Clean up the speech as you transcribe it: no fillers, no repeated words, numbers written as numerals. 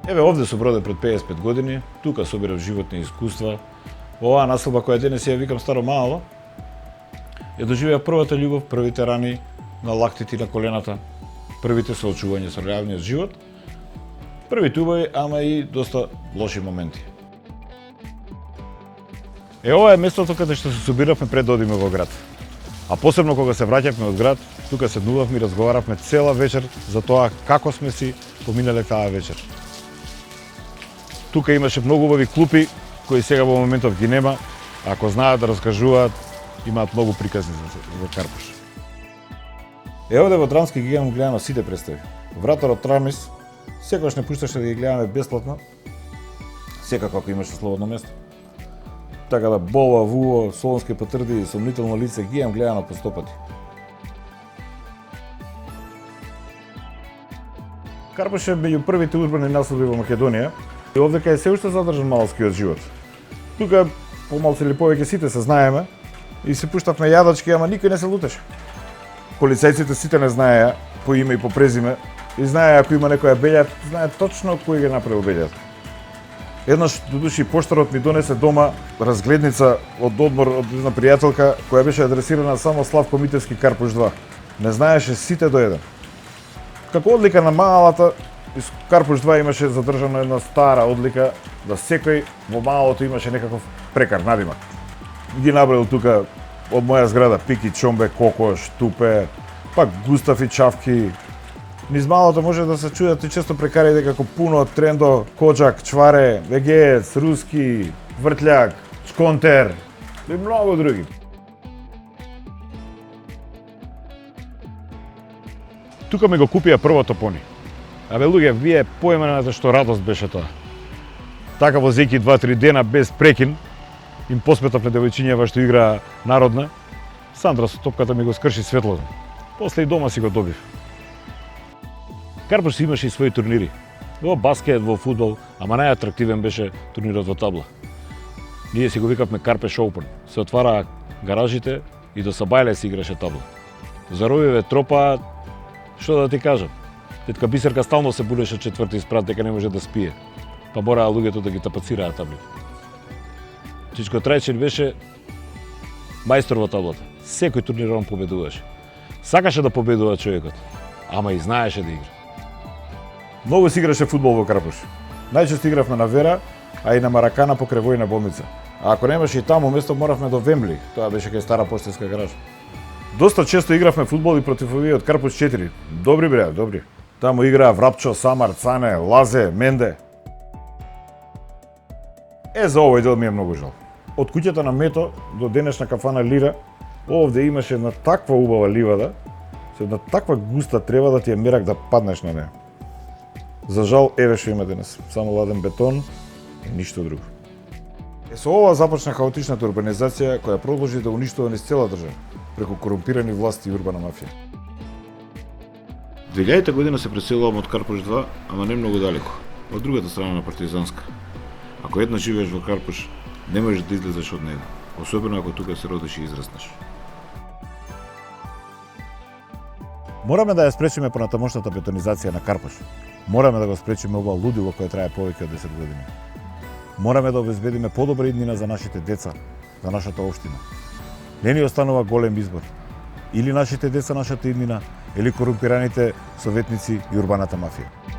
Еве овде сум роден пред 55 години, тука собирав животни искуства. Во оваа населба која денес ја викам Старо Мало, ја доживеа првата љубов, првите рани на лактите и на колената, првите соочувања со реалниот живот, првите убави, ама и доста лоши моменти. Ова е местото каде што се собиравме пред да одиме во град. А посебно кога се враќавме од град, тука седнувавме и разговаравме цела вечер за тоа како сме си поминале таа вечер. Тука имаше многу убави клупи кои сега во моментов ги нема, ако знаат да раскажуваат, имаат многу приказни за Карпуш. Овде во Драмски ги имам гледано сите представи. Враторот Трамис секогаш не пушташе да ги гледаме бесплатно, секако ако имаше слободно место. Така да Бола, Вуо, Солонски патрди и Сомнително лице ги имам гледано по 100 пати. Карпуш е меѓу првите урбани населби во Македонија и овдека е се уште задржан малскиот живот. Тука помалку или повеќе сите се знаеме и се пуштавме јадачки, ама никој не се лутеше. Полицајците сите не знаеа по име и по презиме и знаеа ако има некоја белја, знае точно кој ги направил белјата. Еднаш додуши поштарот ми донесе дома разгледница од одмор од една пријателка која беше адресирана само Славко Митевски Карпуш 2. Не знаеше сите до еден. Како одлика на малата, Карпуш 2 имаше задржана една стара одлика да секој во малото имаше некаков прекар, надимак. Ги набрал тука од моја зграда Пики, Чомбе, Кокош, Тупе, пак Густав и Чавки. Низ малото може да се чујат и често прекарите како Пуно, Трендо, Коджак, Чваре, Вегеец, Руски, Вртљак, Шконтер и многу други. Тука ми го купија првото пони. Абе луѓе, вие поименате што радост беше тоа. Така возејќи 2-3 дена без прекин, им посметавме девојчињева што игра народна. Сандра со топката ми го скрши светлото. После и дома си го добив. Карпуш имаше и своји турнири. Во баскет, во фудбал, ама најатрактивен беше турнирот во табла. Ние си го викавме Карпеш Оупен. Се отвараа гаражите и до Сабајле се играше табла. Заровиве тропаат, што да ти кажам. Тетка Бисерка стално се будеше четврти спрат дека не може да спие. Па мораа луѓето да ги тапацираат таблите. Чичко Трајчин беше мајстор во таблата. Секој турнир он победуваше. Сакаше да победува човекот, ама и знаеше да игра. Многу се играше фудбал во Карпуш. Најчесто игравме на Вера, а и на Маракана покрај војна болница. А ако немаше и таму место, моравме до Вембли. Тоа беше кај стара поштенска гаража. Доста често игравме фудбал и против овие од Карпуш 4. Добри бре, добри. Таму играа Врапчо, Самар, Цане, Лазе, Менде. За овој дел ми е многу жал. Од куќата на Мето до денешна кафана Лира, овде имаше една таква убава ливада, со една таква густа трева да ти е мерак да паднеш на неа. За жал, еве што има денес. Само ладен бетон и ништо друго. Со ова започна хаотичната урбанизација која продолжи да уништува низ цела држава, преку корумпирани власти и урбана мафија. 2000 година се преселувам од Карпуш 2, ама не многу далеко, од другата страна на Партизанска. Ако еднаш живееш во Карпуш, не можеш да излезеш од него, особено ако тука се родиш и израснеш. Мораме да ја спречиме понатамошната бетонизација на Карпуш. Мораме да го спречиме ова лудило кое трае повеќе од 10 години. Мораме да обезбедиме подобра иднина за нашите деца, за нашата општина. Не ни останува голем избор. Или нашите деца, нашата иднина, или корумпираните советници и урбаната мафија.